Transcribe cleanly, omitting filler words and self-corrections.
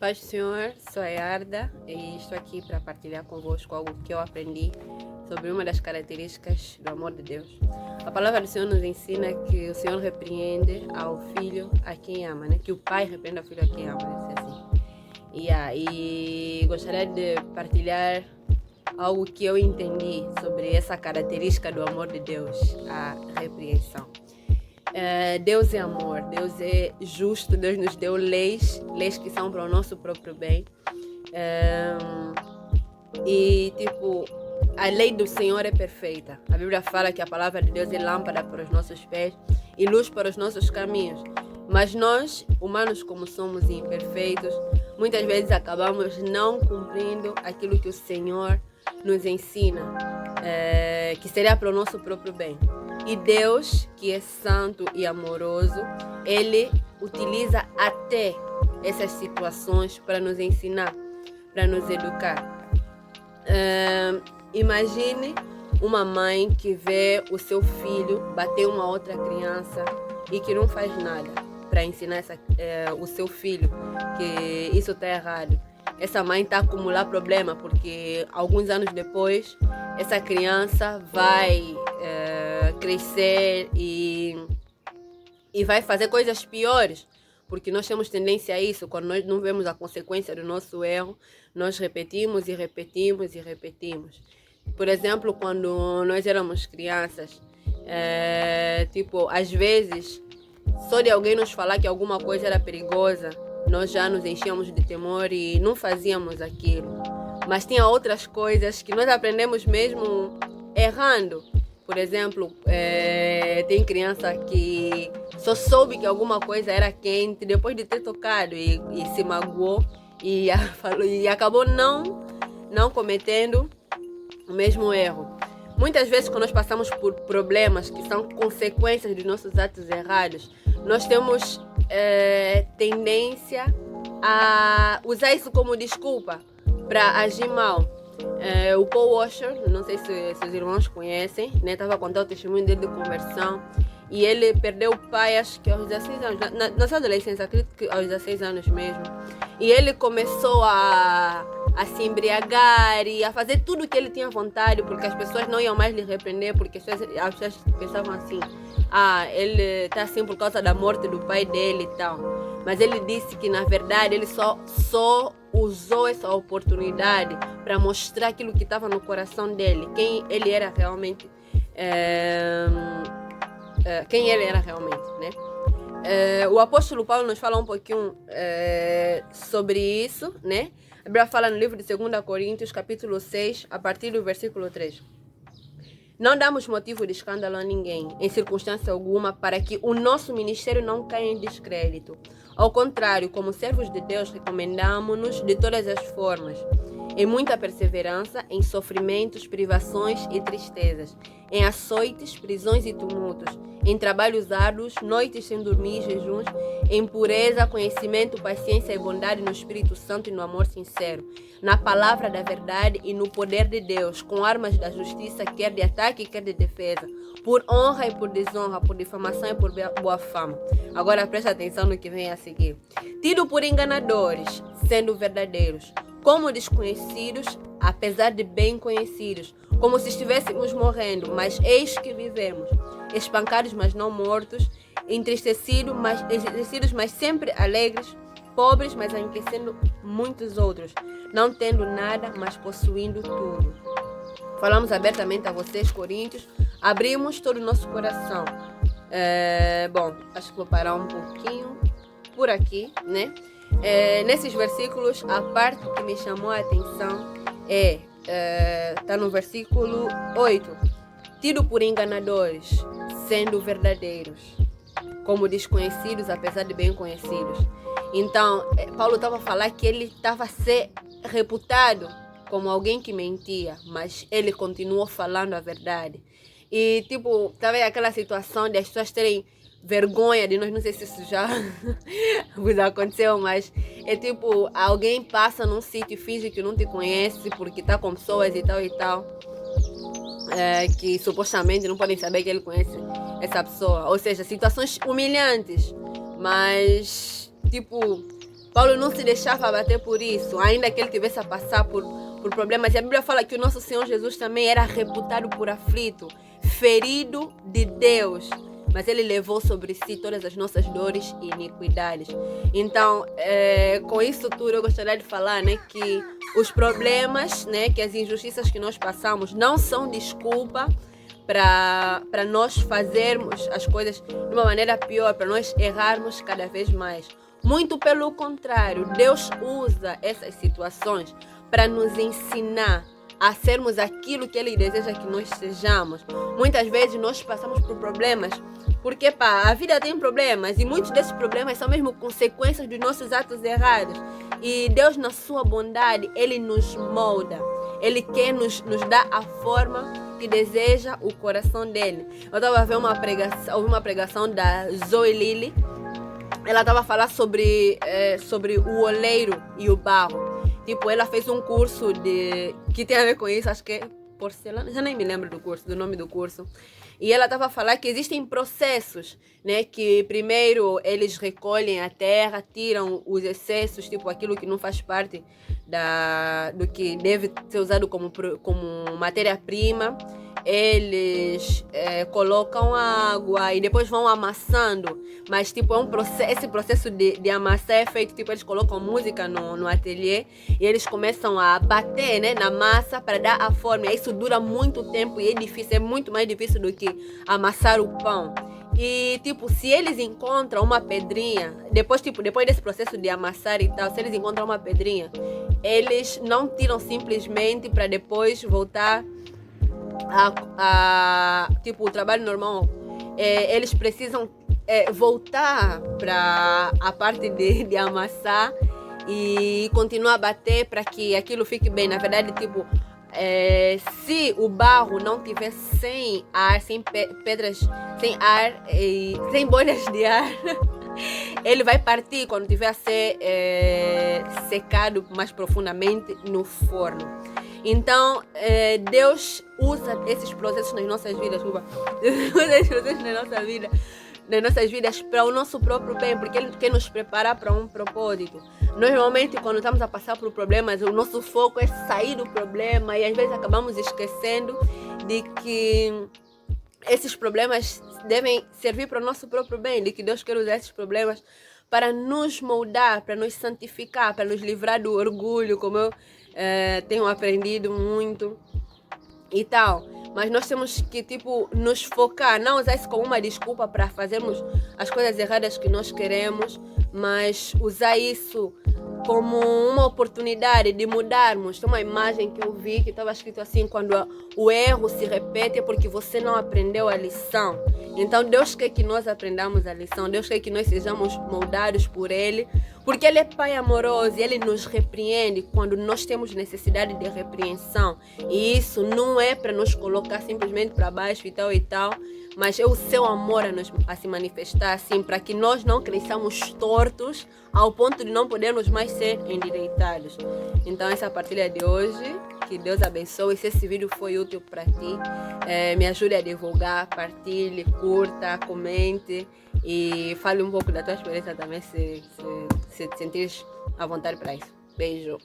Paz do Senhor, sou a Yarda e estou aqui para partilhar convosco algo que eu aprendi sobre uma das características do amor de Deus. A palavra do Senhor nos ensina que o Senhor repreende ao filho a quem ama, né? Que o pai repreende ao filho a quem ama, deve ser assim. E gostaria de partilhar algo que eu entendi sobre essa característica do amor de Deus, a repreensão. Deus é amor, Deus é justo, Deus nos deu leis que são para o nosso próprio bem. A lei do Senhor é perfeita. A Bíblia fala que a palavra de Deus é lâmpada para os nossos pés e luz para os nossos caminhos. Mas nós, humanos como somos imperfeitos, muitas vezes acabamos não cumprindo aquilo que o Senhor nos ensina, que seria para o nosso próprio bem. E Deus, que é santo e amoroso, Ele utiliza até essas situações para nos ensinar, para nos educar. Imagine uma mãe que vê o seu filho bater uma outra criança e que não faz nada para ensinar o seu filho que isso está errado. Essa mãe está a acumular problema porque alguns anos depois essa criança vai crescer e vai fazer coisas piores, porque nós temos tendência a isso. Quando nós não vemos a consequência do nosso erro, nós repetimos e repetimos e repetimos. Por exemplo, quando nós éramos crianças, às vezes, só de alguém nos falar que alguma coisa era perigosa, nós já nos enchíamos de temor e não fazíamos aquilo. Mas tinha outras coisas que nós aprendemos mesmo errando. Por exemplo, tem criança que só soube que alguma coisa era quente depois de ter tocado e se magoou e acabou não cometendo o mesmo erro. Muitas vezes, quando nós passamos por problemas que são consequências dos nossos atos errados, nós temos tendência a usar isso como desculpa para agir mal. O Paul Washer, não sei se os irmãos conhecem, né? Estava a contar o testemunho dele de conversão e ele perdeu o pai, acho que aos 16 anos, na sua adolescência, acredito que aos 16 anos mesmo. E ele começou a se embriagar e a fazer tudo o que ele tinha vontade, porque as pessoas não iam mais lhe repreender, porque as pessoas pensavam assim, ele está assim por causa da morte do pai dele e tal. Mas ele disse que, na verdade, ele só usou essa oportunidade para mostrar aquilo que estava no coração dele, quem ele era realmente, né? O apóstolo Paulo nos fala um pouquinho sobre isso, né? A Bíblia fala no livro de 2 Coríntios, capítulo 6, a partir do versículo 3. Não damos motivo de escândalo a ninguém, em circunstância alguma, para que o nosso ministério não caia em descrédito. Ao contrário, como servos de Deus, recomendamos-nos de todas as formas, em muita perseverança, em sofrimentos, privações e tristezas, em açoites, prisões e tumultos, em trabalhos árduos, noites sem dormir, jejuns, em pureza, conhecimento, paciência e bondade no Espírito Santo e no amor sincero, na palavra da verdade e no poder de Deus, com armas da justiça, quer de ataque, quer de defesa, por honra e por desonra, por difamação e por boa fama. Agora presta atenção no que vem a seguir. Tido por enganadores, sendo verdadeiros, como desconhecidos, apesar de bem conhecidos, como se estivéssemos morrendo, mas eis que vivemos, espancados, mas não mortos, entristecidos, mas sempre alegres, pobres, mas enriquecendo muitos outros, não tendo nada, mas possuindo tudo. Falamos abertamente a vocês, Coríntios, abrimos todo o nosso coração. Acho que vou parar um pouquinho por aqui, né? Nesses versículos, a parte que me chamou a atenção está no versículo 8. Tido por enganadores, sendo verdadeiros, como desconhecidos, apesar de bem conhecidos. Então, Paulo estava a falar que ele estava a ser reputado como alguém que mentia, mas ele continuou falando a verdade. E, estava aquela situação de as pessoas terem vergonha de nós, não sei se isso já vos aconteceu, mas alguém passa num sítio e finge que não te conhece porque está com pessoas e tal, que supostamente não podem saber que ele conhece essa pessoa. Ou seja, situações humilhantes, mas Paulo não se deixava abater por isso, ainda que ele tivesse a passar por problemas. E a Bíblia fala que o nosso Senhor Jesus também era reputado por aflito, ferido de Deus. Mas ele levou sobre si todas as nossas dores e iniquidades. Então, com isso tudo, eu gostaria de falar, né, que os problemas, né, que as injustiças que nós passamos não são desculpa para nós fazermos as coisas de uma maneira pior, para nós errarmos cada vez mais. Muito pelo contrário, Deus usa essas situações para nos ensinar a sermos aquilo que Ele deseja que nós sejamos. Muitas vezes nós passamos por problemas porque a vida tem problemas e muitos desses problemas são mesmo consequências dos nossos atos errados. E Deus, na sua bondade, Ele nos molda. Ele quer nos dar a forma que deseja o coração dele. Eu estava a ver ouvi uma pregação da Zoe Lilly. Ela estava a falar sobre o oleiro e o barro. Tipo, ela fez um curso que tem a ver com isso, acho que é porcelana, já nem me lembro do nome do curso. E ela estava a falar que existem processos, né? Que primeiro eles recolhem a terra, tiram os excessos, tipo aquilo que não faz parte do que deve ser usado como matéria-prima. Eles colocam água e depois vão amassando. Mas tipo, esse processo de amassar é feito, tipo, eles colocam música no ateliê e eles começam a bater, né, na massa para dar a forma. E isso dura muito tempo e é difícil, é muito mais difícil do que amassar o pão. E tipo, se eles encontram uma pedrinha, depois desse processo de amassar e tal, se eles encontram uma pedrinha, eles não tiram simplesmente para depois voltar tipo, o trabalho normal. Eles precisam voltar para a parte de amassar e continuar a bater para que aquilo fique bem. Na verdade, tipo, se o barro não tiver sem ar, sem pedras, sem ar, sem bolhas de ar, ele vai partir quando tiver a ser secado mais profundamente no forno. Então, Deus usa esses processos nas nossas vidas, nas nossas vidas para o nosso próprio bem, porque Ele quer nos preparar para um propósito. Nós, normalmente, quando estamos a passar por problemas, o nosso foco é sair do problema e às vezes acabamos esquecendo de que esses problemas devem servir para o nosso próprio bem, de que Deus quer usar esses problemas para nos moldar, para nos santificar, para nos livrar do orgulho, como eu tenho aprendido muito e tal. Mas nós temos que, tipo, nos focar, não usar isso como uma desculpa para fazermos as coisas erradas que nós queremos, mas usar isso como uma oportunidade de mudarmos. Tem uma imagem que eu vi que estava escrito assim: quando o erro se repete é porque você não aprendeu a lição. Então Deus quer que nós aprendamos a lição, Deus quer que nós sejamos moldados por Ele, porque Ele é Pai amoroso e Ele nos repreende quando nós temos necessidade de repreensão. E isso não é para nos colocar simplesmente para baixo e tal, mas é o seu amor a se manifestar assim, para que nós não cresçamos tortos ao ponto de não podermos mais ser endireitados. Então essa é a partilha de hoje. Que Deus abençoe. Se esse vídeo foi útil para ti, me ajude a divulgar, partilhe, curta, comente e fale um pouco da tua experiência também, se te sentires à vontade para isso. Beijo.